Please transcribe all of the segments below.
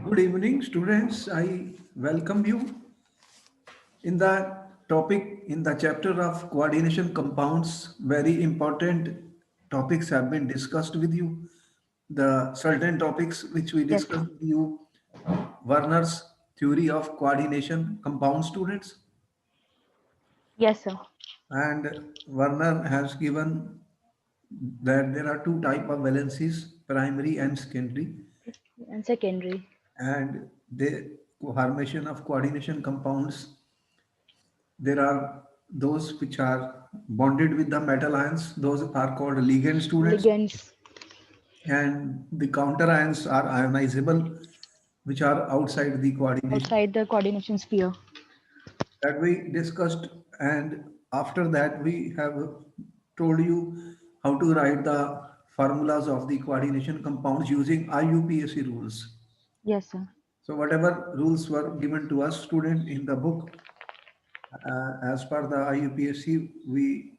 Good evening, students. I welcome you in the topic in the chapter of coordination compounds. Very important topics have been discussed with you. The certain topics which we Yes, discussed with you, Werner's theory of coordination compound students, yes, sir. and Werner has given that there are two type of valencies, primary and secondary, And secondary. and the formation of coordination compounds. There are those which are bonded with the metal ions, those are called ligand students, Ligands and the counter ions are ionizable, which are outside the coordination outside the coordination sphere. that we discussed. And after that, we have told you how to write the formulas of the coordination compounds using IUPAC rules. Yes, sir. So whatever rules were given to us, student, in the book, as per the IUPAC, we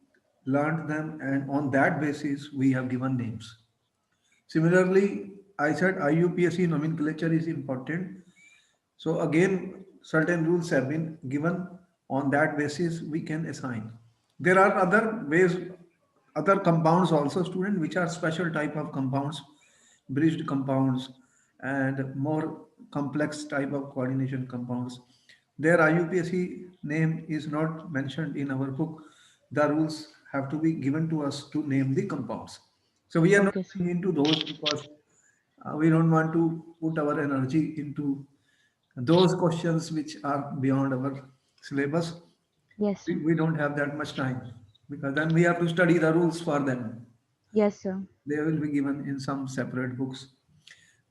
learned them, and on that basis, we have given names. Similarly, I said IUPAC nomenclature is important. So again, certain rules have been given. On that basis, we can assign. There are other ways, other compounds also, student, which are special type of compounds, bridged compounds, and more complex type of coordination compounds. Their IUPAC name is not mentioned in our book. The rules have to be given to us to name the compounds. So we are not Okay, sir. going into those because we don't want to put our energy into those questions which are beyond our syllabus. Yes, sir. We don't have that much time because then we have to study the rules for them. Yes, sir. They will be given in some separate books.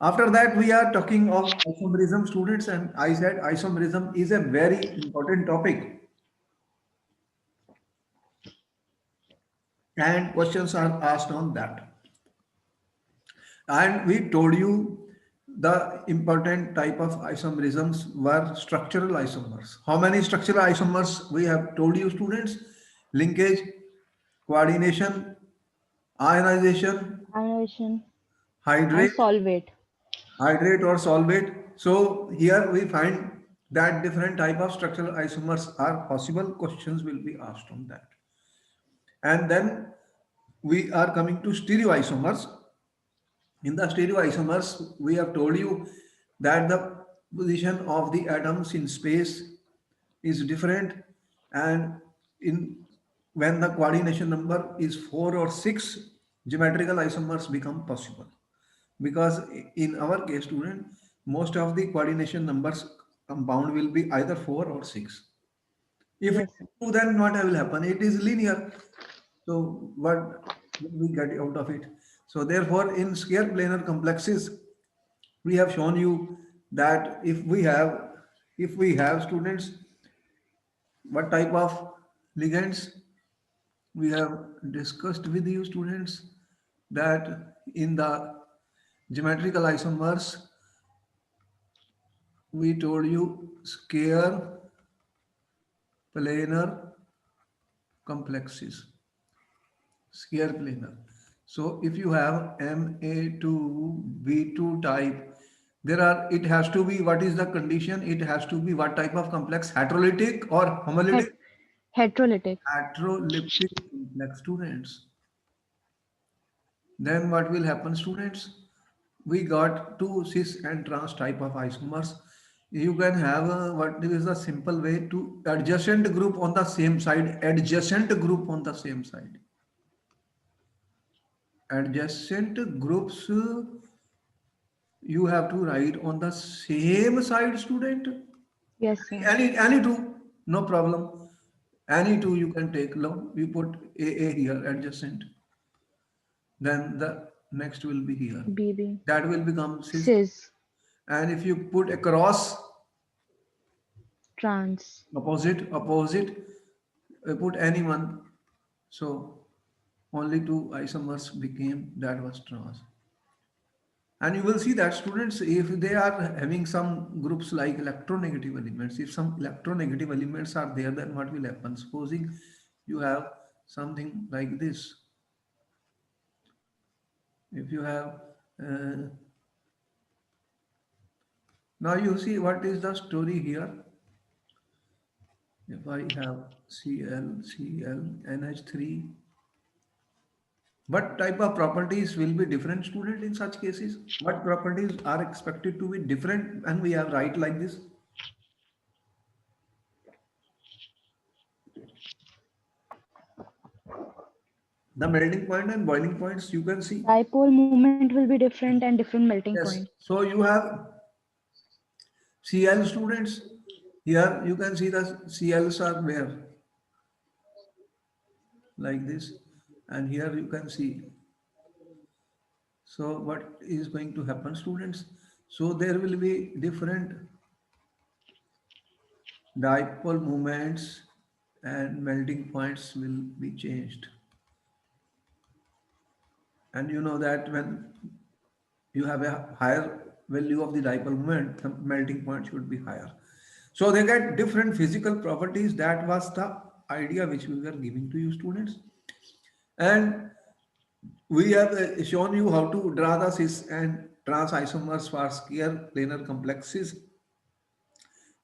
After that, we are talking of isomerism, students, and I said isomerism is a very important topic, and questions are asked on that. And we told you the important type of isomerisms were structural isomers. How many structural isomers we have told you, students? Linkage, coordination, ionization, Ionization and hydrate, solvate. hydrate or solvate. So here we find that different type of structural isomers are possible. Questions will be asked on that. And then we are coming to stereoisomers. In the stereoisomers, we have told you that the position of the atoms in space is different, and in when the coordination number is 4 or 6, geometrical isomers become possible. Because in our case, student, most of the coordination numbers compound will be either 4 or 6. If it Yes, is sir. 2, then what will happen? It is linear. So what will we get out of it? So therefore, in square planar complexes, we have shown you that if we have students, what type of ligands we have discussed with you, students, that in the geometrical isomers, we told you square planar complexes, square planar. So if you have Ma2, B2 type, it has to be, what is the condition? It has to be what type of complex? Heterolytic or homolytic? Het heterolytic. Heterolytic complex, students. Then what will happen, students? We got two cis and trans type of isomers. You can have what is the simple way to adjacent group on the same side, adjacent group on the same side. Adjacent groups you have to write on the same side, student. Yes, sir. Any two, no problem. Any two you can take. Look, you put A here, adjacent. Then the next will be here. BB. That will become cis. Cis. And if you put across, Trans. opposite, put anyone. So only two isomers became, that was trans. And you will see that students, if they are having some groups like electronegative elements, if some electronegative elements are there, then what will happen? Supposing you have something like this. If you have uh, Now you see what is the story here. If I have Cl, Cl, NH3, what type of properties will be different, student, in such cases? What properties are expected to be different when we have write like this? The melting point and boiling points you can see. Dipole moment will be different and different melting point. Yes. So you have Cl, students. Here you can see the Cls are where like this, and here you can see. So what is going to happen, students? So there will be different dipole moments and melting points will be changed. And you know that when you have a higher value of the dipole moment, the melting point should be higher. So they get different physical properties. That was the idea which we were giving to you, students. And we have shown you how to draw the cis and trans isomers for square planar complexes.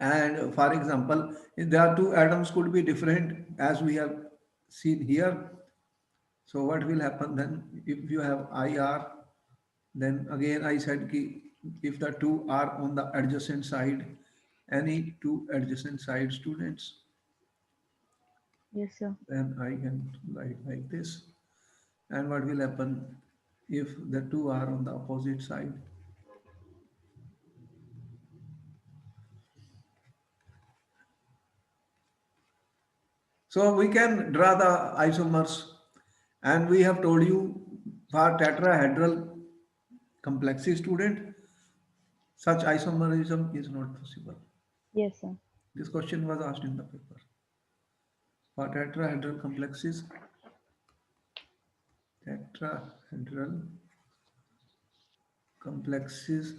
And for example, if there are two atoms could be different as we have seen here. So what will happen then if you have IR, then again I said ki if the two are on the adjacent side, any two adjacent side, students, Yes, sir. then I can write like this. And what will happen if the two are on the opposite side? So we can draw the isomers, and we have told you for tetrahedral complexes, student, such isomerism is not possible. Yes, sir. This question was asked in the paper. For tetrahedral complexes, tetrahedral complexes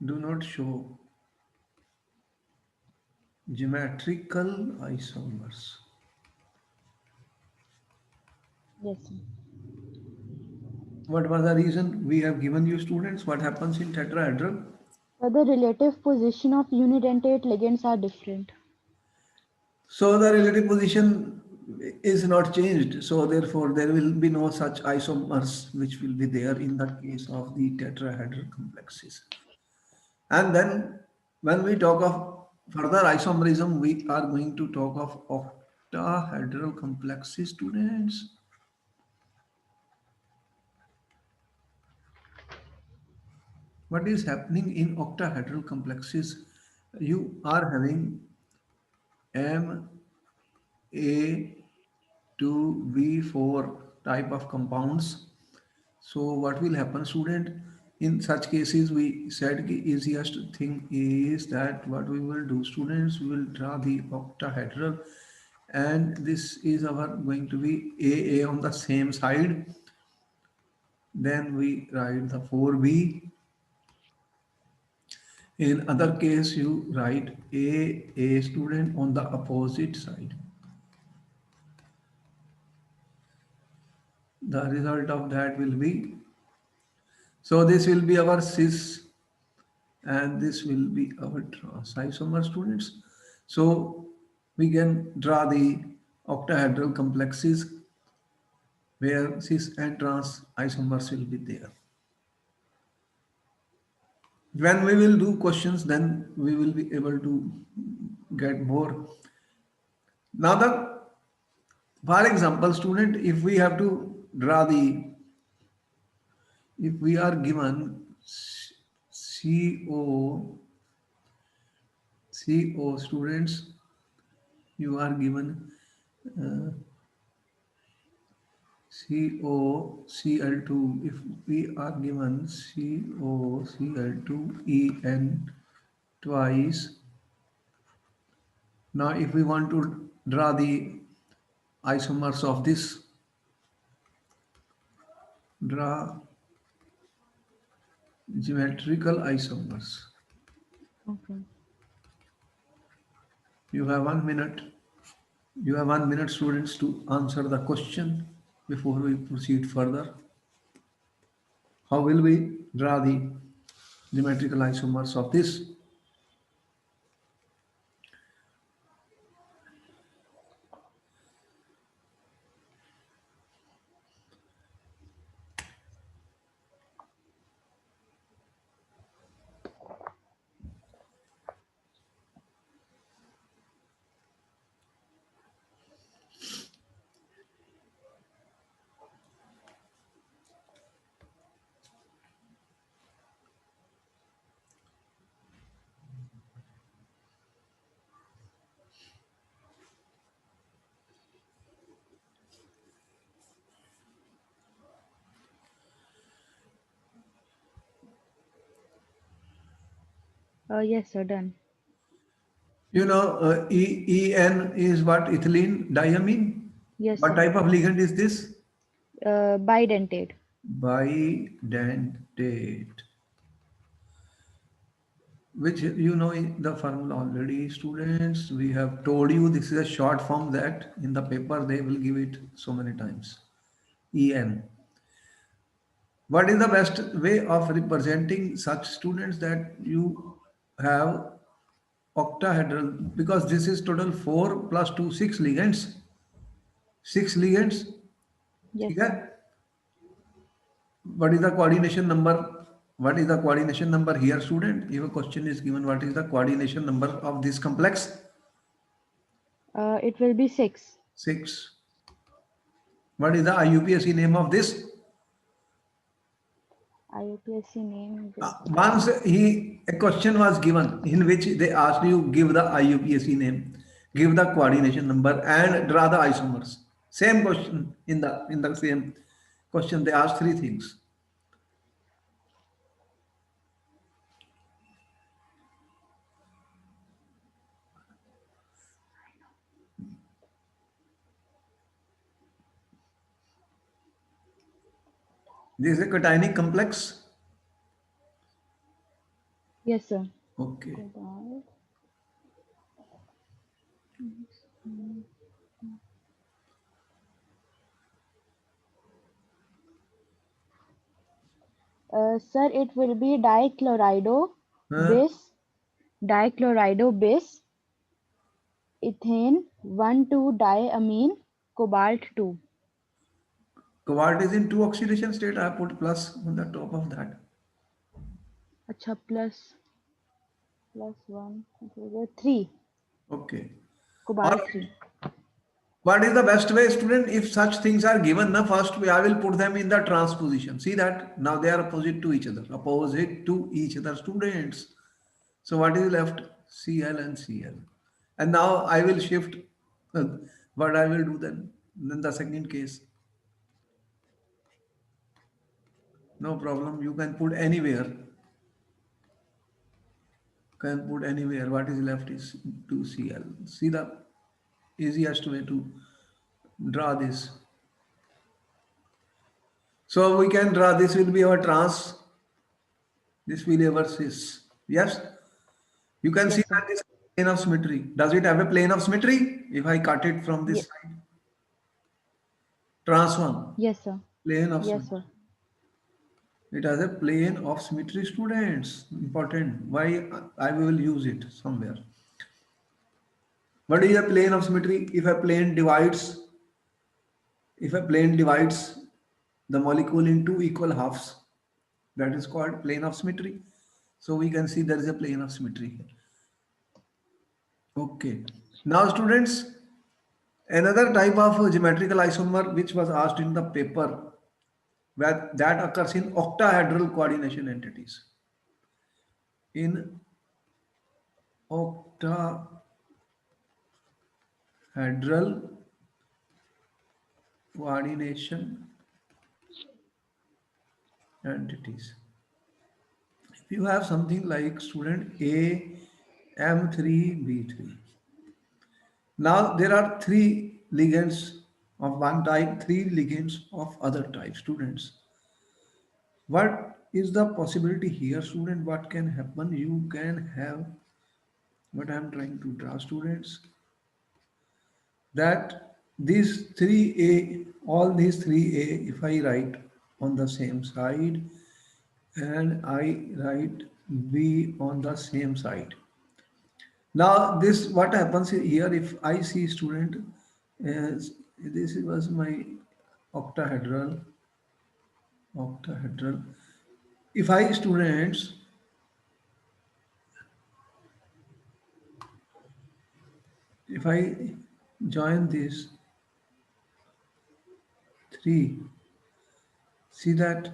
do not show geometrical isomers. Yes, sir. What was the reason? We have given you, students, what happens in tetrahedral. So the relative position of unidentate ligands are different. So the relative position is not changed. So therefore, there will be no such isomers which will be there in the case of the tetrahedral complexes. And then when we talk of further isomerism, we are going to talk of octahedral complexes, students. What is happening in octahedral complexes? You are having M, A, 2V4 type of compounds. So what will happen, student? In such cases, we said the easiest thing is that what we will do, students, we will draw the octahedral, and this is our going to be AA on the same side. Then we write the 4B. In other case, you write A student on the opposite side. The result of that will be, so this will be our cis and this will be our trans isomer, students. So we can draw the octahedral complexes where cis and trans isomers will be there. When we will do questions, then we will be able to get more. Now for example, student, if we have to draw the, if we are given CO, CO, students, you are given uh, COCl2. If we are given COCl2 En twice, now if we want to draw the isomers of this, draw geometrical isomers. Okay. You have 1 minute. You have 1 minute, students, to answer the question before we proceed further. How will we draw the geometrical isomers of this. Yes, sir. Done. En is what? Ethylene diamine. Yes, What sir. type of ligand is this? Bidentate. Bidentate. Which in the formula already, students. We have told you this is a short form that in the paper they will give it so many times. En. What is the best way of representing such students that you have octahedral? Because this is total 4 plus 2, 6 ligands. 6 ligands. Yes, ठीक है? sir. What is the coordination number? What is the coordination number here, student? If a question is given, what is the coordination number of this complex? It will be 6. 6. What is the IUPAC name of this? IUPAC name. Just a Once second. a question was given in which they asked you give the IUPAC name, give the coordination number, and draw the isomers. Same question in the same question they asked three things. This is a cationic complex. Yes, sir. Okay. Cobalt. Sir, it will be dichlorido Uh, bis, dichlorido bis, ethane 1,2-diamine, cobalt 2. Cobalt is in two oxidation state. I put plus on the top of that. अच्छा plus 1 3 Okay. All cobalt right. 3. What is the best way, student? If such things are given, na first way I will put them in the transposition. See that now they are opposite to each other. Opposite to each other, students. So what is left? Cl and Cl. And now I will shift. What I will do then? Then the second case. No problem. You can put anywhere. Can put anywhere. What is left is 2Cl. See the easiest way to draw this. So we can draw this will be our trans, this will be our cis. Yes, you can see Yes, that sir. this plane of symmetry. Does it have a plane of symmetry? If I cut it from this Ye- side, trans one, yes, sir. plane of Yes, symmetry. sir. It has a plane of symmetry, students. Important. Why I will use it somewhere. What is a plane of symmetry? If a plane divides the molecule into equal halves, that is called plane of symmetry. So we can see there is a plane of symmetry here. Okay. Now, students, another type of geometrical isomer which was asked in the paper where that occurs in octahedral coordination entities. In octahedral coordination entities. If you have something like student A M3 B3. Now there are three ligands of one type, three ligands of other type, students. What is the possibility here, student? What can happen? You can have what I am trying to draw, students, that these 3A, all these 3A, if I write on the same side, and I write B on the same side. Now this what happens here if I see student is this was my octahedral octahedral. If I students if I join these three, see that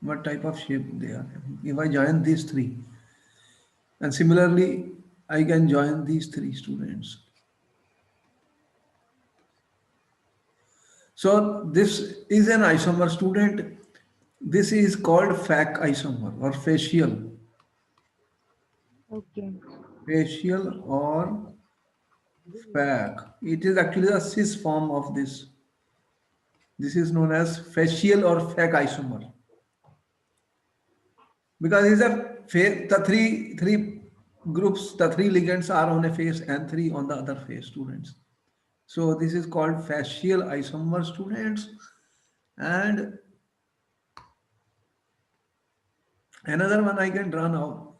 what type of shape they are having. If I join these three, and similarly I can join these three students. So this is an isomer student. This is called fac isomer or Okay. facial or fac. It is actually a cis form of this. This is known as facial or fac isomer because these are the three groups, the three ligands are on a face and three on the other face, students. So this is called facial isomer, students. And another one I can draw now.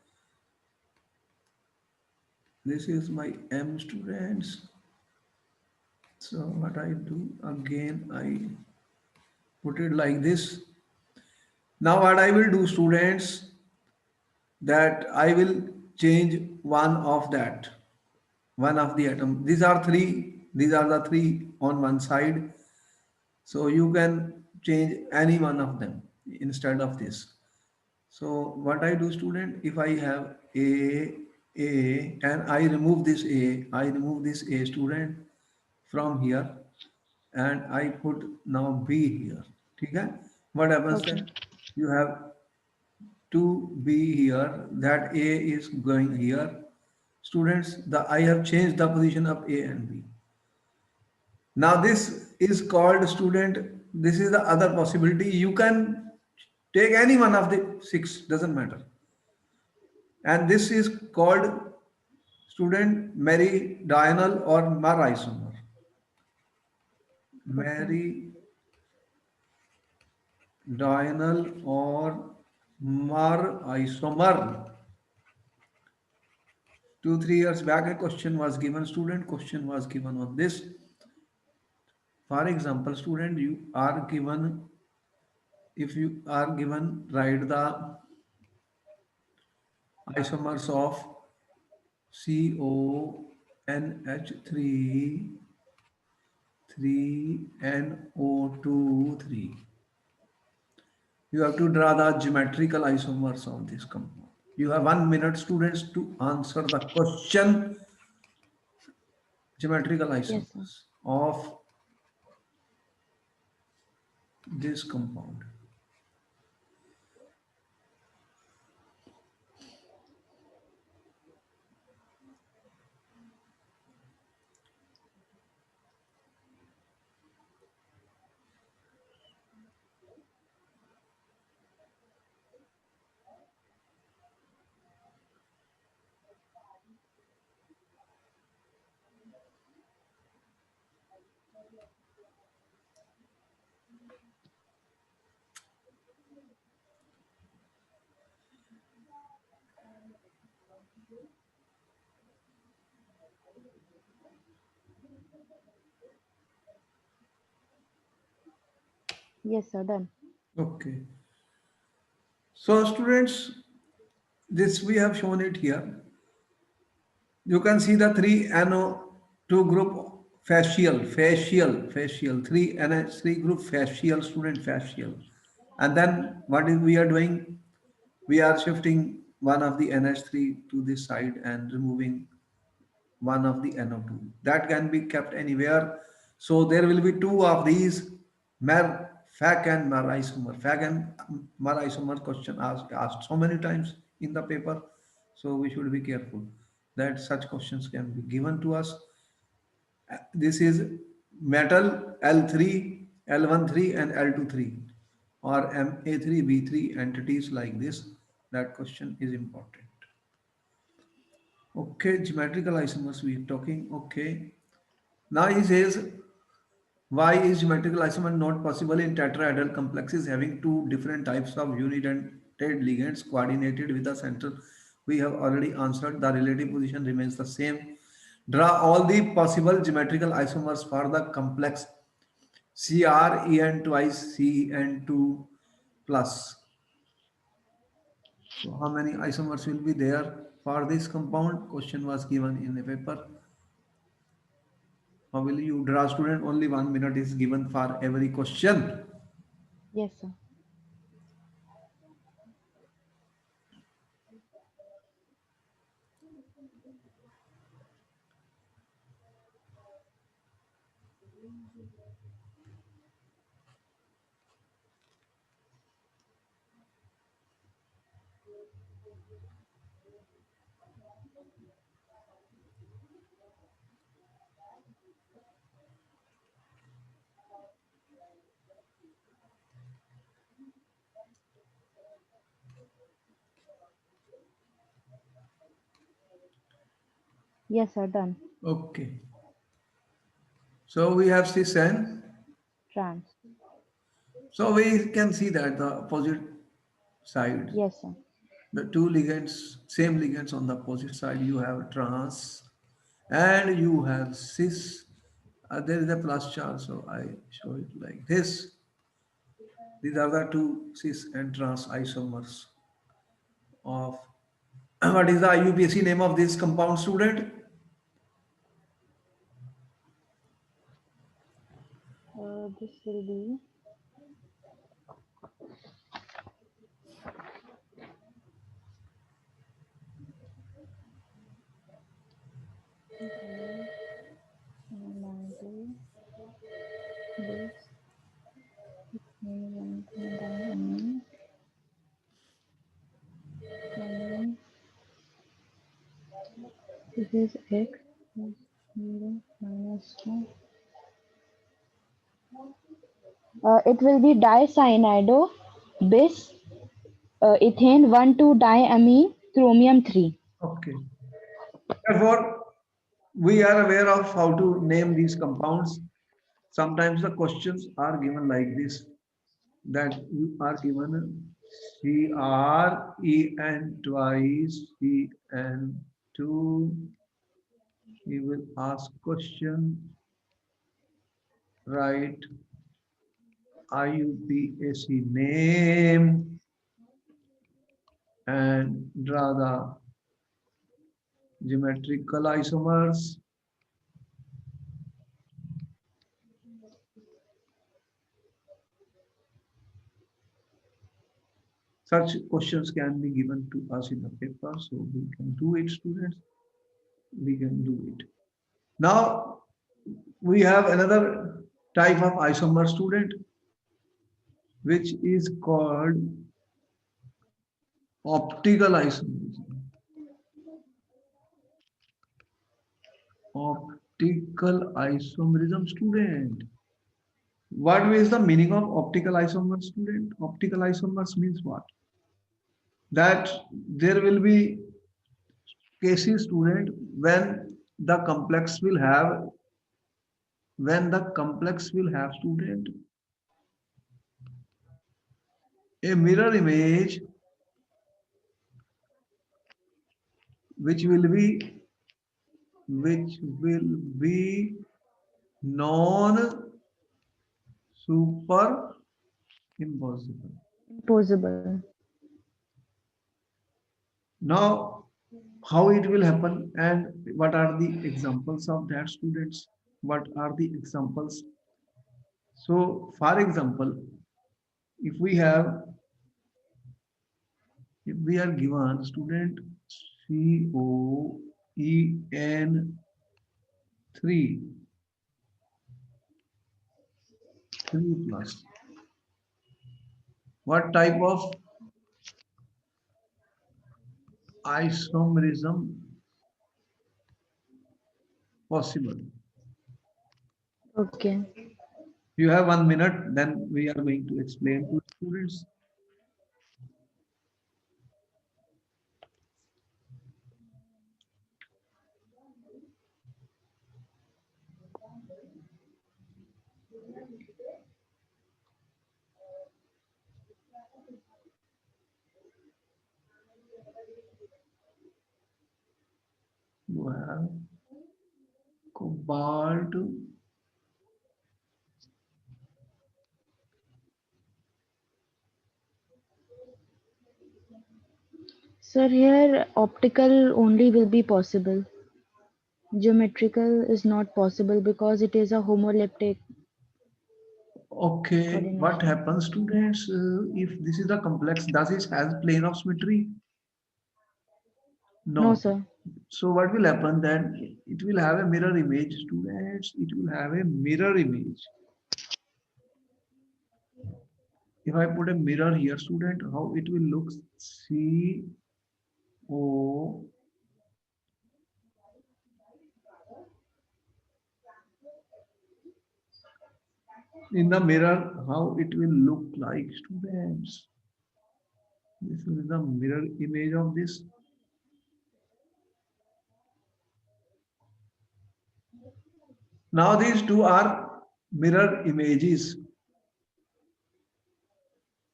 This is my M, students. So what I do again, I put it like this. Now what I will do, students, that I will change one of that, one of the atom. These are three. These are the three on one side. So you can change any one of them instead of this. So what I do, student, if I have and I remove this I remove this A, student, from here, and I put now B here. Okay? What happens Okay. then? You have 2B here, that A is going here. Students, I have changed the position of A and B. Now this is called, student, this is the other possibility. You can take any one of the six, doesn't matter. And this is called, student, meridional or mer isomer. Okay. Meridional or mer isomer. 2 3 years back a question was given, student, question was given on this. For example, student, you are given, if you are given, write the isomers of CONH3 3NO2 3. You have to draw the geometrical isomers of this compound. You have 1 minute, students, to answer the question. Geometrical Yes, sir. isomers of this compound. Yes, sir. Done. Okay. So students, this we have shown it here. You can see the three NO2 group, facial, three NH3 group, facial, student, facial. And then what is we are doing? We are shifting one of the NH3 to this side and removing one of the NO2. That can be kept anywhere. So there will be two of these, fac and mer isomer. Fac and mer isomer question asked so many times in the paper. So we should be careful that such questions can be given to us. This is metal L3, L13 and L23 or Ma3, B3 entities like this. That question is important. Okay, geometrical isomers we are talking. Okay. Now he says, why is geometrical isomer not possible in tetrahedral complexes having two different types of unidentate ligands coordinated with the center. We have already answered. The relative position remains the same. Draw all the possible geometrical isomers for the complex CrEn twice Cn2 plus. So how many isomers will be there for this compound? Question was given in the paper. How will you draw, student? Only 1 minute is given for every question. Yes, sir. Yes, sir. Done. Okay. So we have cis and Trans. so we can see that the opposite side, Yes, sir. the two ligands, same ligands on the opposite side, you have trans and you have cis. There is a plus charge, so I show it like this. These are the two cis and trans isomers of what is the IUPAC name of this compound, student? This will be this. This is x plus 0 minus 2. It will be dicyanido bis ethane 1,2-diamine chromium 3. Okay. Therefore, we are aware of how to name these compounds. Sometimes the questions are given like this, that you are given CrEn twice Cn2. He will ask question, write IUPAC name and draw the geometrical isomers. Such questions can be given to us in the paper, so we can do it, students. We can do it. Now, we have another type of isomer, student, which is called optical isomerism. Optical isomerism, student. What is the meaning of optical isomer, student? Optical isomers means what? That there will be cases, student, the complex will have when the complex will have, student, a mirror image which will be which will be non super impossible. Impossible. Now, how it will happen and what are the examples of that, students? What are the examples? So, for example, if we have, if we are given, student, COEN 3, 3 plus, what type of isomerism possible? Okay. You have 1 minute, then we are going to explain to students. You have cobalt. Sir, here optical only will be possible. Geometrical is not possible because it is a homoleptic Okay, what coordination. happens, students, if this is a complex? Does it has plane of symmetry? No, No. sir. So what will happen then? It will have a mirror image, students. It will have a mirror image. If I put a mirror here, student, how it will look? C O in the mirror, how it will look like, students? This is the mirror image of this. Now these two are mirror images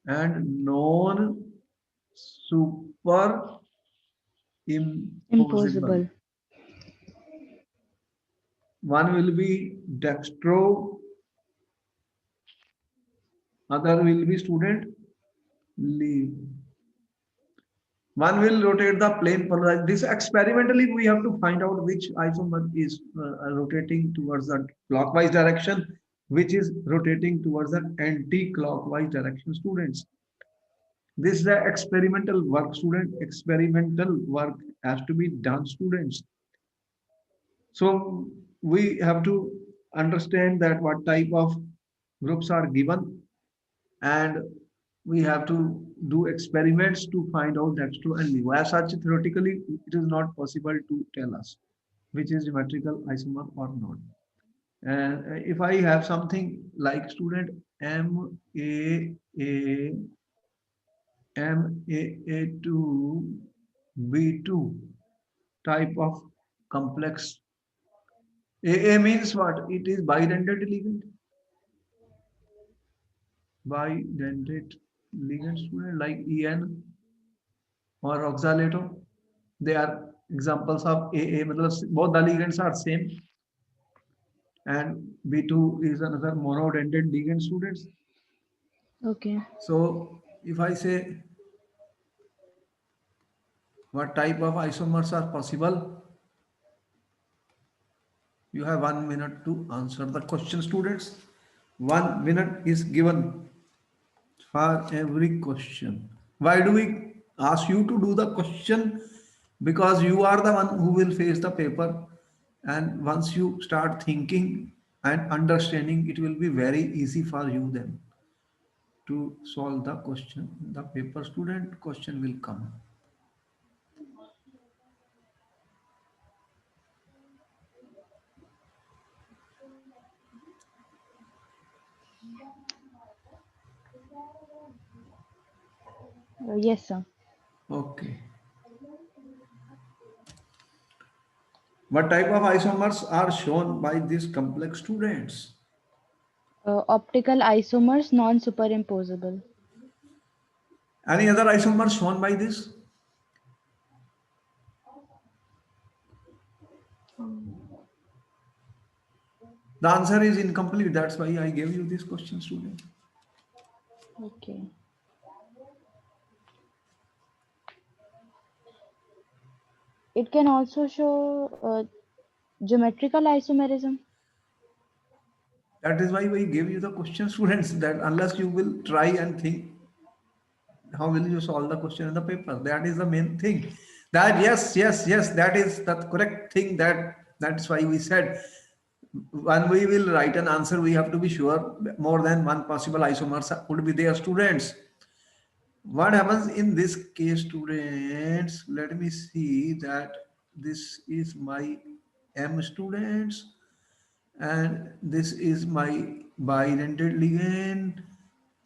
and non superimposable. Impossible. One will be dextro, other will be student leave. One will rotate the plane polarized. This experimentally we have to find out which isomer is rotating towards the clockwise direction, which is rotating towards the anti-clockwise direction, students. This is the experimental work, student. Experimental work has to be done, students. So we have to understand that what type of groups are given, and we have to do experiments to find out that's true and new. As such, theoretically, it is not possible to tell us which is geometrical isomer or not. And if I have something like student MAA MAA2 B2 type of complex. AA means what? It is bidentate ligand. Bidentate ligand, student, like EN or oxalato. They are examples of AA. Both the ligands are same, and B2 is another monodentate ligand, students. Okay. So if I say what type of isomers are possible, you have 1 minute to answer the question, students. 1 minute is given for every question. Why do we ask you to do the question? Because you are the one who will face the paper, and once you start thinking and understanding, it will be very easy for you then to solve the question. The paper, student, question will come. Yes, sir. Okay. What type of isomers are shown by these complex, students? Optical isomers non-superimposable. Any other isomers shown by this? The answer is incomplete. That's why I gave you this question, student. Okay. It can also show geometrical isomerism. That is why we gave you the question, students, that unless you will try and think, how will you solve the question in the paper? That is the main thing. That yes, that is the correct thing. That's why we said when we will write an answer, we have to be sure more than one possible isomers would be there, students. What happens in this case, students? Let me see that this is my M, students, and this is my bidentate ligand.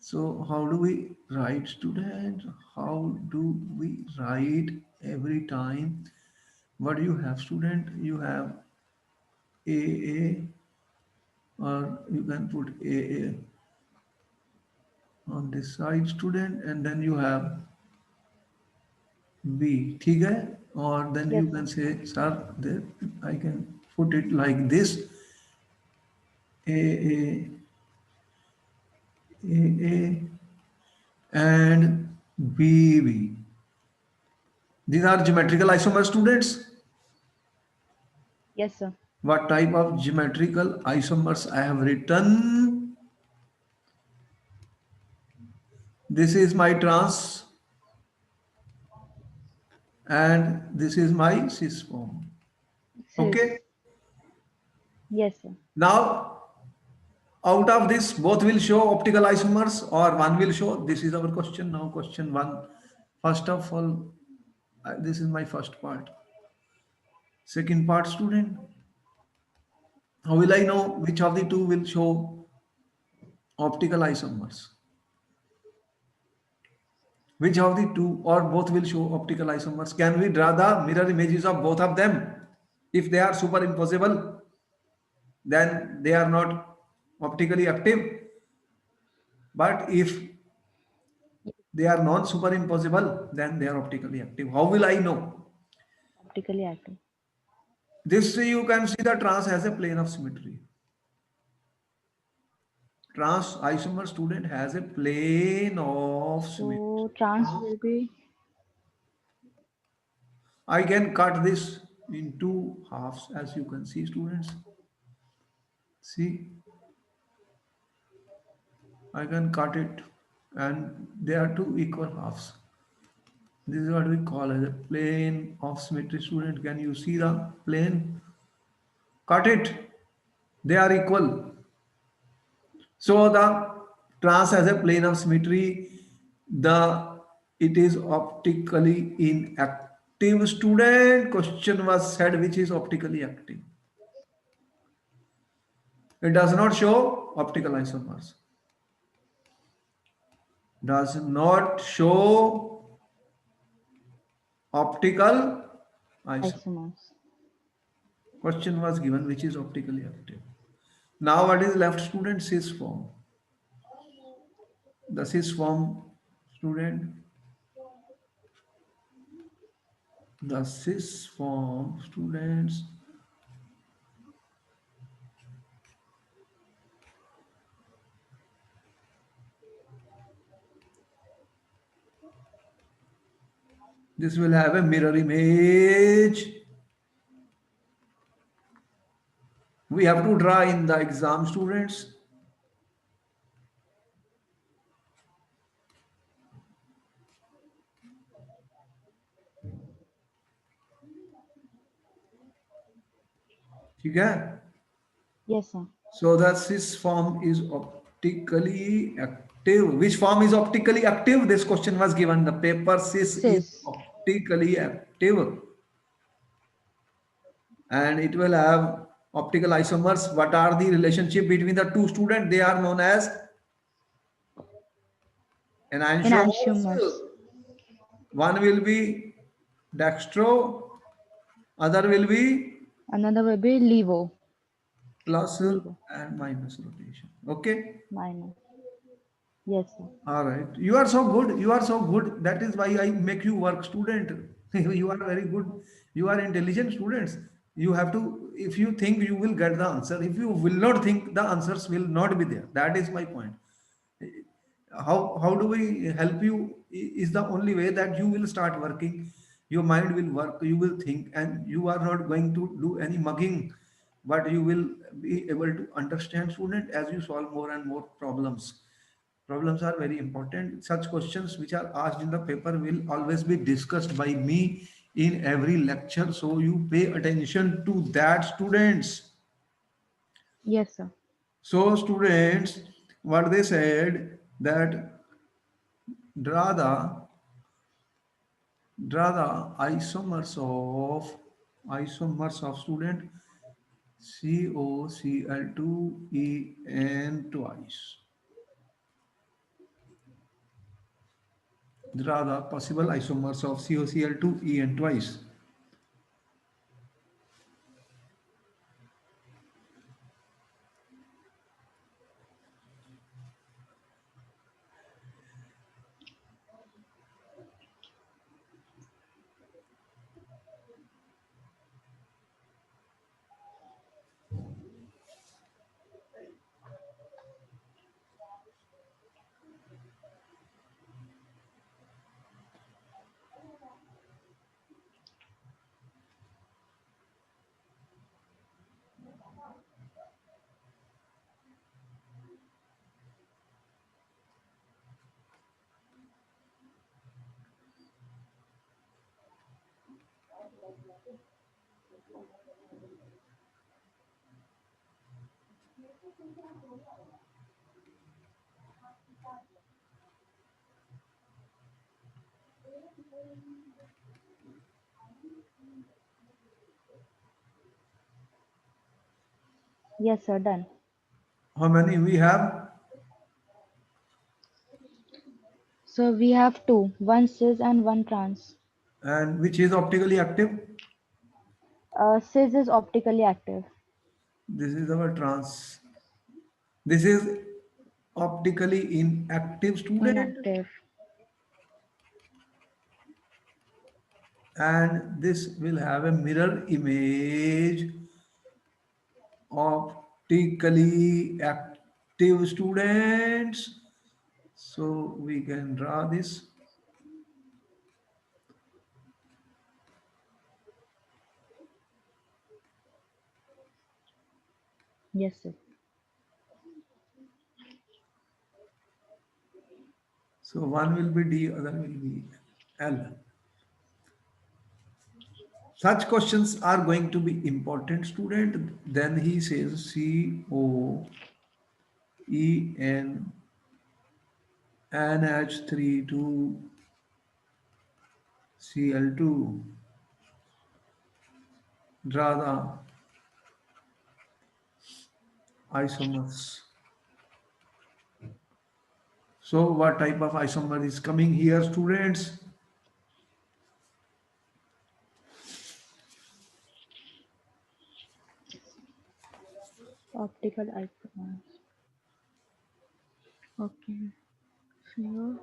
So how do we write, student? How do we write every time? What do you have, student? You have AA, or you can put AA on this side, student, and then you have B, ठीक है? Or then you Yes, can sir. say, sir, I can put it like this: A, A, A, A, and B, B. These are geometrical isomer students. Yes, sir. What type of geometrical isomers I have written? This is my trans and this is my cis form. Okay. Cis. Yes, sir. Now, out of this, both will show optical isomers or one will show. This is our question. Now, question one. First of all, this is my first part. Second part, student. How will I know which of the two will show optical isomers? Which of the two or both will show optical isomers? Can we draw the mirror images of both of them? If they are superimposable, then they are not optically active. But if they are non superimposable, then they are optically active. How will I know? Optically active. This you can see the trans has a plane of symmetry. Trans isomer student has a plane of symmetry. So trans will be I can cut this in two halves, as you can see, students. See, I can cut it, and they are two equal halves. This is what we call as a plane of symmetry. Student, can you see the plane? Cut it. They are equal. So the trans has a plane of symmetry. The it is optically inactive. Student, question was said which is optically active. It does not show optical isomers. Does not show optical isomer. isomers. Question was given which is optically active. Now what is left, student? Cis form. The cis form, student. The cis form, students. This will have a mirror image. We have to draw in the exam, students. ठीक है? Yes, sir. So the cis form is optically active. Which form is optically active? This question was given. The paper cis is Cis. optically active and it will have optical isomers. What are the relationship between the two students? They are known as enantiomers. Enantiomers. One will be dextro, other will be Another will be levo. plus Levo. and minus rotation. Okay. Minus. Yes, sir. All right. You are so good. You are so good. That is why I make you work, student. You are very good. You are intelligent students. You have to, if you think you will get the answer, if you will not think, the answers will not be there. That is my point. How do we help you is the only way that you will start working, your mind will work, you will think, and you are not going to do any mugging, but you will be able to understand, student, as you solve more and more problems are very important. Such questions which are asked in the paper will always be discussed by me in every lecture, so you pay attention to that, students. Yes, sir. So students, what they said that draw the isomers of student COCl2En twice. Draw the possible isomers of COCl2En twice. Yes, sir, done. How many we have? So we have two, one cis and one trans. And which is optically active? Cis is optically active, This is our trans. This is optically inactive student, inactive. and this will have a mirror image optically active students. So we can draw this. Yes, sir. So one will be D, other will be L. Such questions are going to be important, student. Then he says COEN NH3 to Cl2. Draw the isomers. So what type of isomer is coming here, students? Optical isomers. Okay. So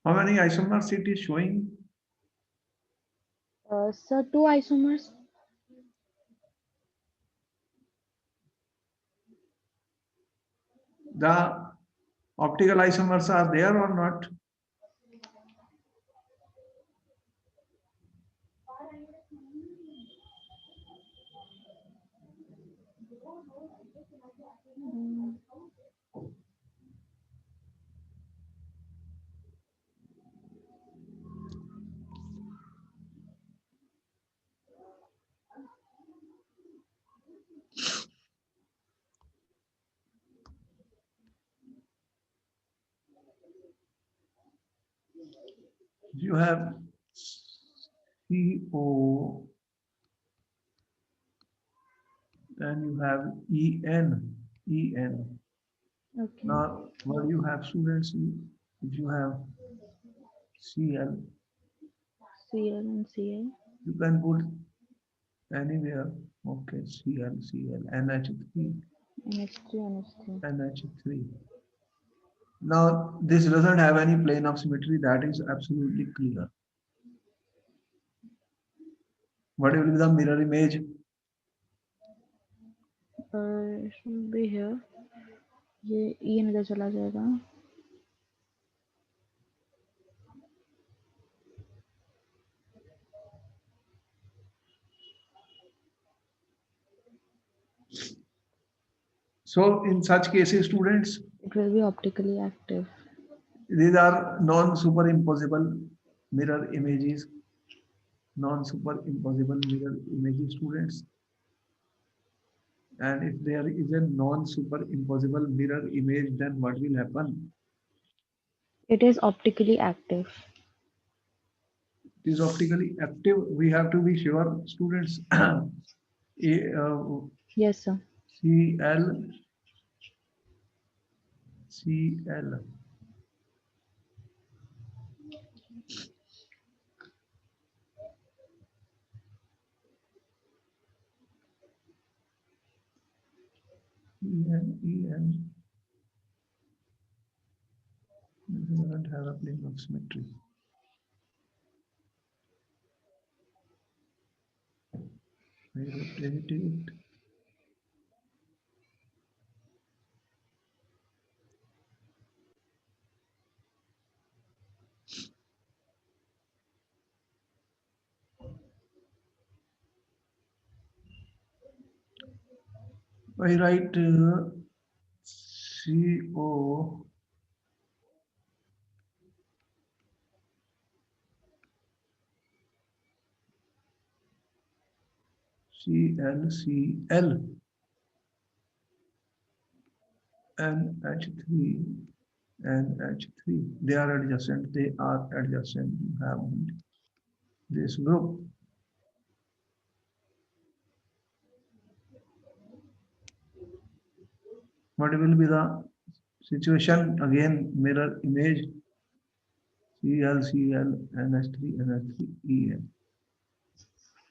How many isomers it is showing? sir, two isomers. The optical isomers are there or not? Mm, You have CO, and you have En. Okay. Now, what you have students, if you have Cl, Cl and Cl. you can put anywhere. Okay, Cl, NH3, NH3, NH3. NH3. Now, this doesn't have any plane of symmetry, that is absolutely clear. What will be the mirror image? It should be here. ये इधर चला जाएगा. So, in such cases, students, It will be optically active. these are non-superimposable mirror images, non-superimposable mirror images, students. And if there is a non-superimposable mirror image, then what will happen? It is optically active. It is optically active. We have to be sure, students. Yes, sir. Cl, Cl, En, doesn't have a plane of symmetry. I rotate it. I write CO, Cl, NH3, NH3. They are adjacent. They are adjacent. You have this group. What will be the situation? Again, mirror image Cl, NH3, NH3, En.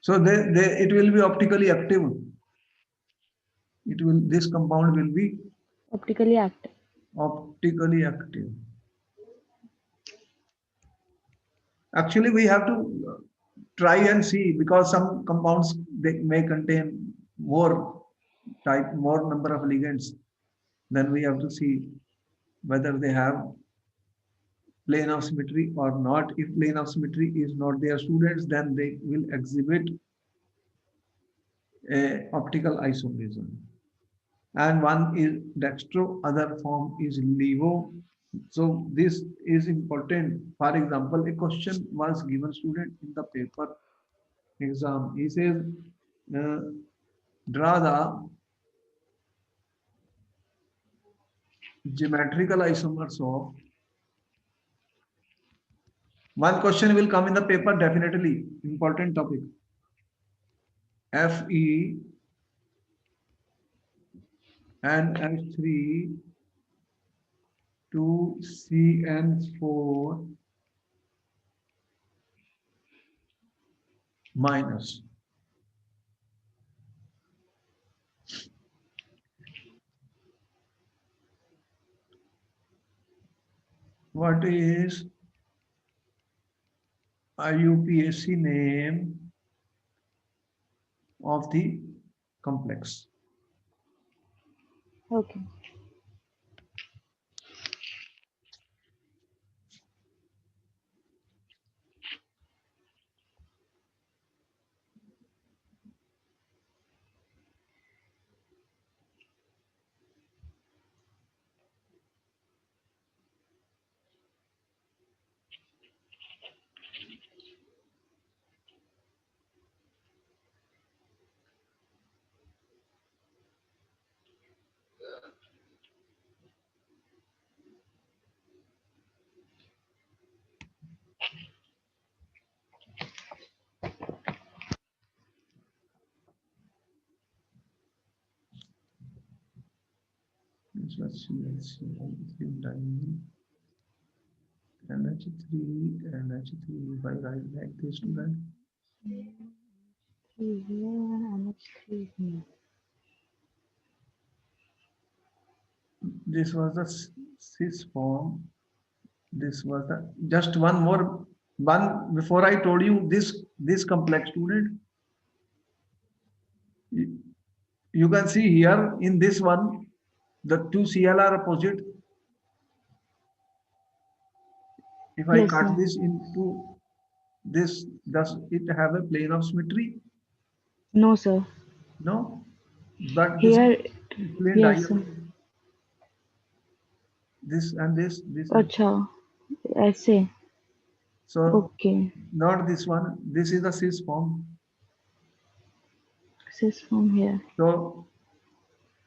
So it will be optically active. This compound will be Optically active. optically active. Actually, we have to try and see, because some compounds they may contain more number of ligands. Then we have to see whether they have plane of symmetry or not. If plane of symmetry is not their students, then they will exhibit a optical isomerism. And one is dextro, other form is levo. So this is important. For example, a question was given student in the paper exam. He says, uh, draw the geometrical isomers of. One question will come in the paper definitely. Important topic. Fe and H3 to CN4 minus. What is IUPAC name of the complex? Okay. NH3, NH3, if I write like this student, Three here and it's three here. this was the cis form. This was the just one more one before I told you this complex student. You, you can see here in this one the two Cl are opposite. If I Yes, cut sir. this into this, does it have a plane of symmetry? No, sir. No, but this Here, is plane yes, sir. diagonal. This and this and Acha, ऐसे. so Okay. not this one. This is the cis form. This is from here. So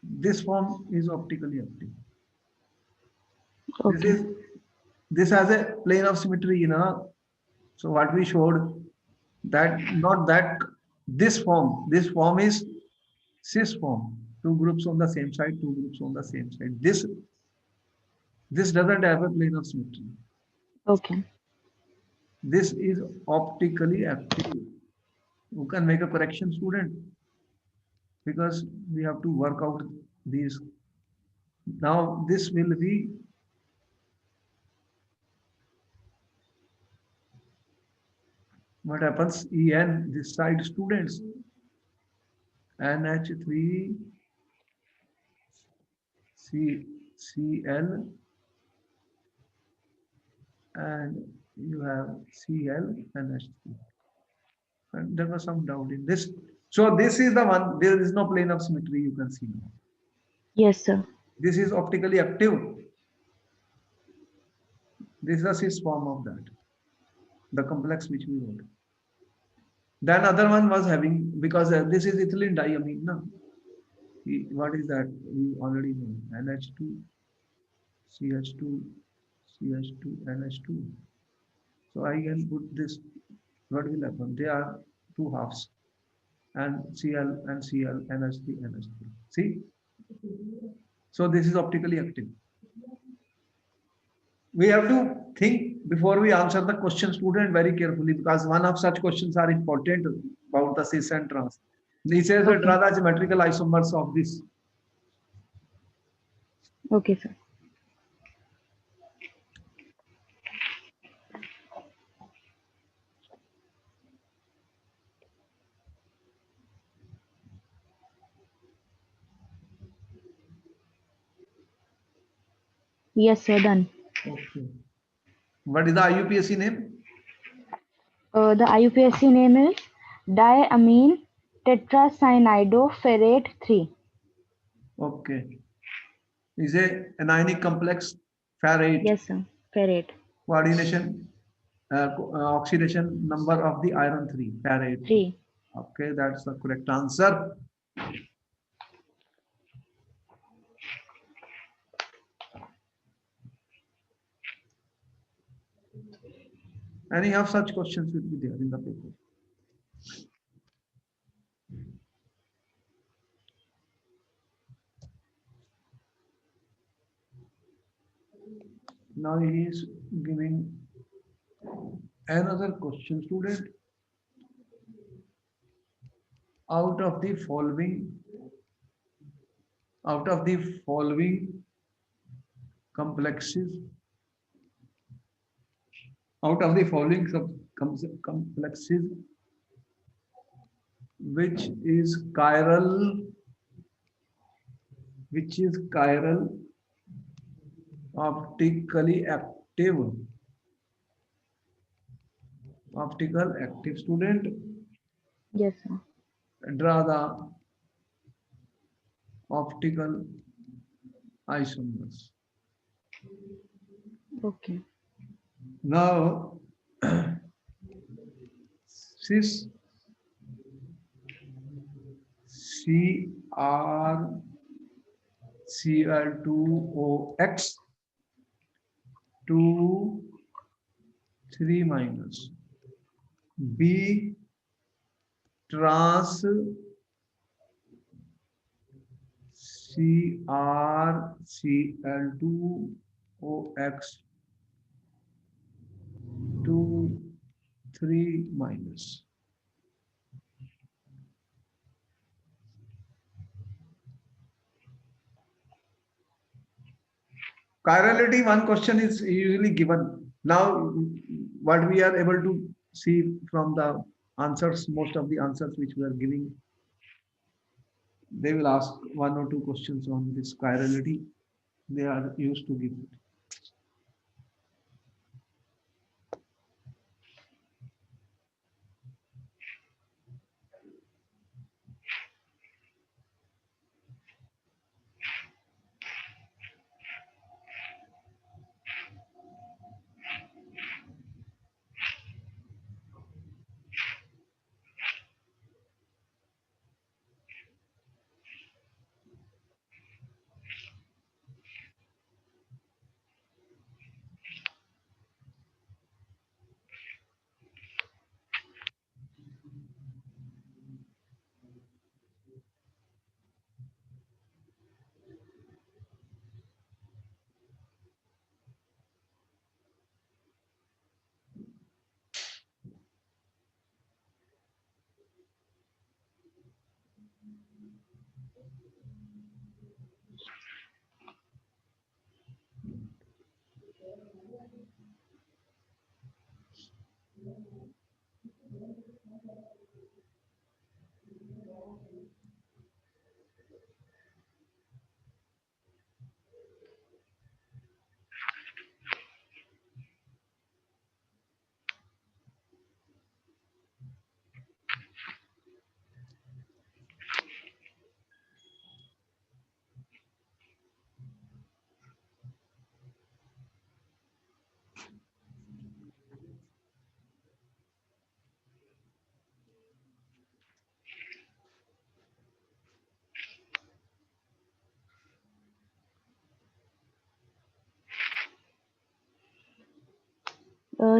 this form is optically active. This Okay. is this has a plane of symmetry, you know. So what we showed that not that this form is cis form. Two groups on the same side, two groups on the same side. This doesn't have a plane of symmetry. Okay. This is optically active. You can make a correction, student, because we have to work out these. Now this will be what happens En this side students NH3 C Cl and you have Cl and H3. And there was some doubt in this. So this is the one, there is no plane of symmetry you can see now. Yes, sir. This is optically active. This is the cis form of that, the complex which we wrote. Then other one was having, because this is ethylene diamine. No? What is that? We already know. NH2, CH2, CH2, NH2. So I can put this, what will happen? They are two halves. And Cl and Cl, NH3, NH3. See? So this is optically active. We have to think before we answer the question, student, very carefully, because one of such questions are important about the cis and trans. This is Okay. draw the geometrical isomers of this. Okay, sir. Yes, sir. Done. Okay. What is the IUPAC name? The IUPAC name is diamine tetracyanide 3. Okay. Is a anionic complex ferrate Yes, sir. Ferrate. coordination oxidation number of the iron 3 ferrate. 3. Okay, that's the correct answer. Any of such questions will be there in the paper. Now he is giving another question, student. Out of the following, out of the following complexes, out of the following complexes, which is chiral, optically active, optical active student, Yes, sir. draw the optical isomers. Okay. Now, cis CR Cl2OX 2 3 minus B trans CrCl2OX2 3 minus. Chirality, one question is usually given. Now, what we are able to see from the answers, most of the answers which we are giving, they will ask one or two questions on this chirality. They are used to give it.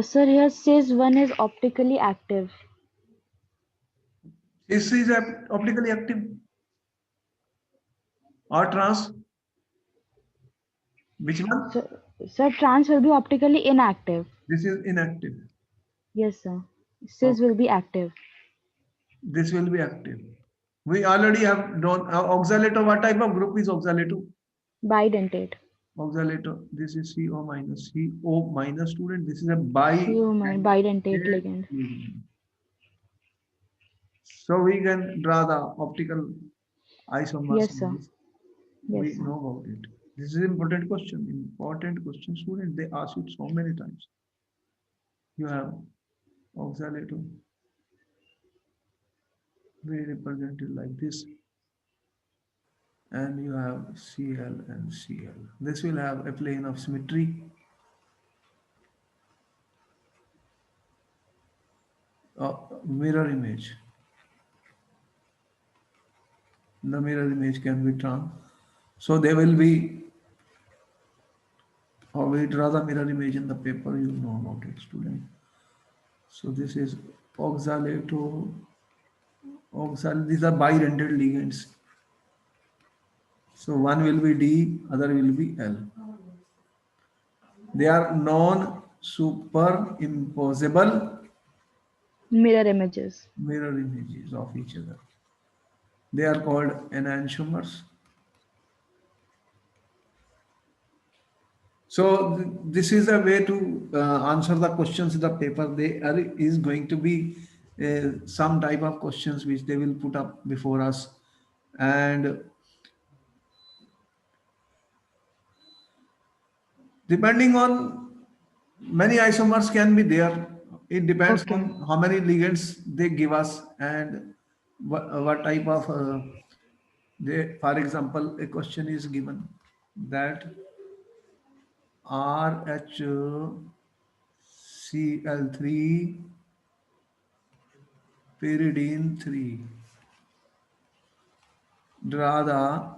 Sir, here says one is optically active. This is optically active or trans. Which one? Sir, trans will be optically inactive. This is inactive. Yes, sir. Cis Okay. will be active. This will be active. We already have done oxalato. What type of group is oxalato? Bidentate. Oxalato. This is CO minus. CO minus student. This is a bi. CO bidentate ligand. So we can draw the optical isomers Yes, on sir. this. Yes, We sir. know about it. This is important question. Important question, student. They ask it so many times. You have oxalato. We represent it like this. And you have Cl and Cl. This will have a plane of symmetry. Mirror image. The mirror image can be drawn. So they will be, or we draw the mirror image in the paper, you know about it, student. So this is oxalato, these are bi-rendered ligands. So one will be D, other will be L. They are non-superimposable Mirror images. mirror images of each other. They are called enantiomers. So this is a way to answer the questions in the paper. Is going to be some type of questions which they will put up before us, and depending on many isomers can be there. It depends Okay. on how many ligands they give us and what type of they. For example, a question is given that RHCl3 pyridine 3. Draw the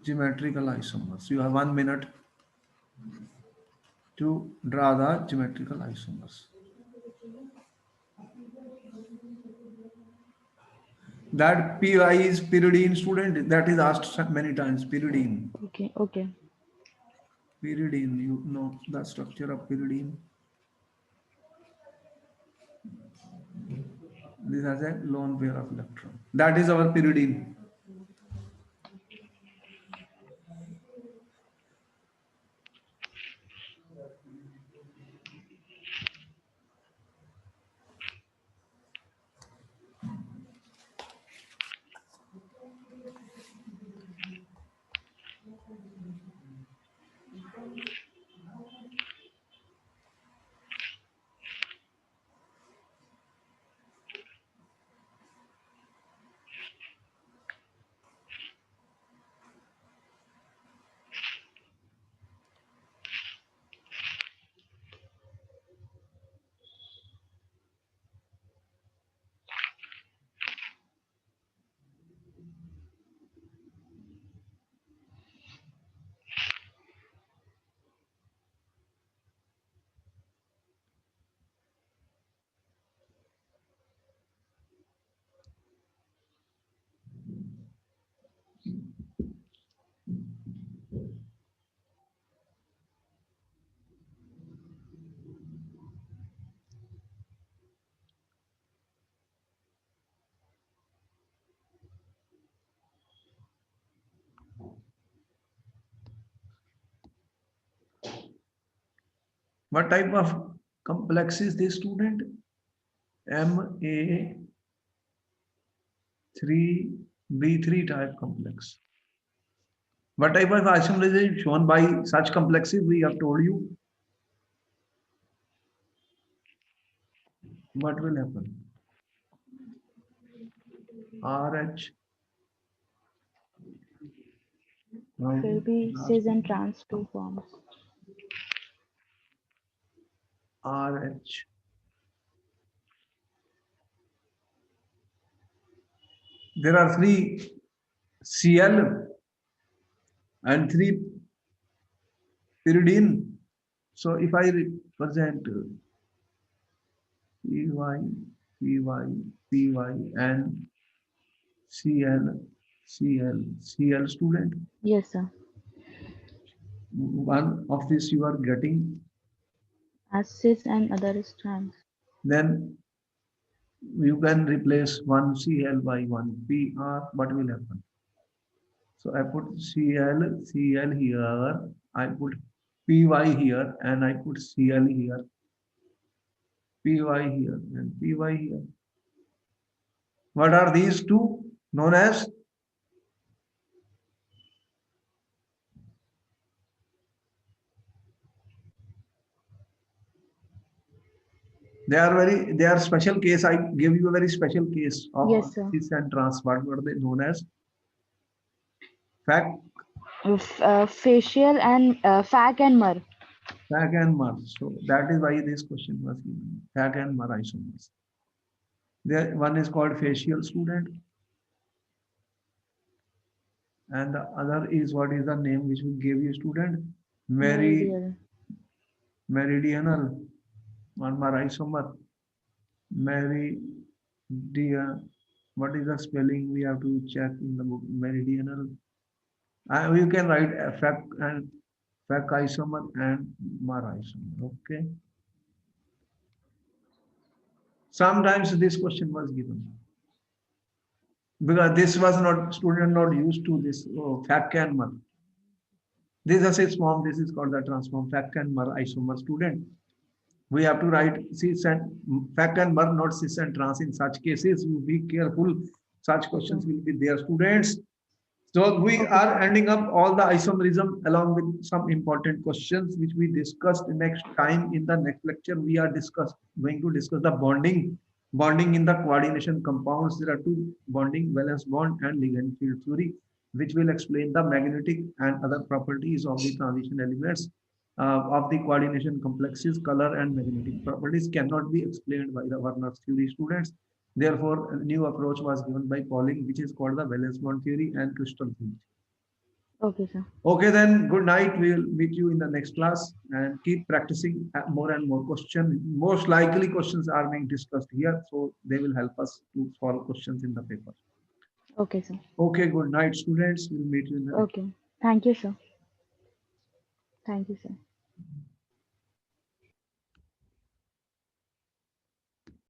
geometrical isomers. You have 1 minute to draw the geometrical isomers. That PI is pyridine, student. That is asked many times. Pyridine. Okay, okay. Pyridine. You know the structure of pyridine. This has a lone pair of electron. That is our pyridine. What type of complex is this, student? Ma3B3 type complex. What type of isomerism shown by such complexes we have told you? What will happen? RH. Will be cis and trans two forms. RH. There are three Cl and three pyridine. So if I represent Py, Py, and Cl, Cl, student. Yes, sir. One of this you are getting, As cis and other is trans. then you can replace one Cl by one Pr. What will happen? So I put Cl here, I put Py here, and I put Cl here, Py here, and Py here. What are these two known as? They are special case. I give you a very special case of Yes, sir. cis and trans. What were they known as? Fact, Facial and FAC and MER. Fac and Mer. So that is why this question was given. Fac and Mer isomers. There, one is called facial, student, and the other is what is the name which we gave you, student? Meridian. Meridional. One more isomer. Meridian. What is the spelling? We have to check in the book. Meridional. You can write fac isomer and Mer isomer. Okay. Sometimes this question was given because this was not student not used to this fac and Mer. This is a cis form. This is called the transform fac and Mer isomer, student. We have to write cis and fac and Mer, not cis and trans. In such cases, you be careful. Such questions will be there, students. So we are ending up all the isomerism along with some important questions which we discussed next time in the next lecture. We are going to discuss the bonding in the coordination compounds. There are two bonding, valence bond and ligand field theory, which will explain the magnetic and other properties of the transition elements of the coordination complexes. Color and magnetic properties cannot be explained by the Werner's theory, students. Therefore, a new approach was given by Pauling, which is called the valence bond theory and crystal theory. Okay, sir. Okay, then good night. We will meet you in the next class and keep practicing more and more questions. Most likely questions are being discussed here, so they will help us to solve questions in the paper. Okay, sir. Okay, good night, students. We'll meet you in the next. Okay. Thank you, sir. Thank you, sir.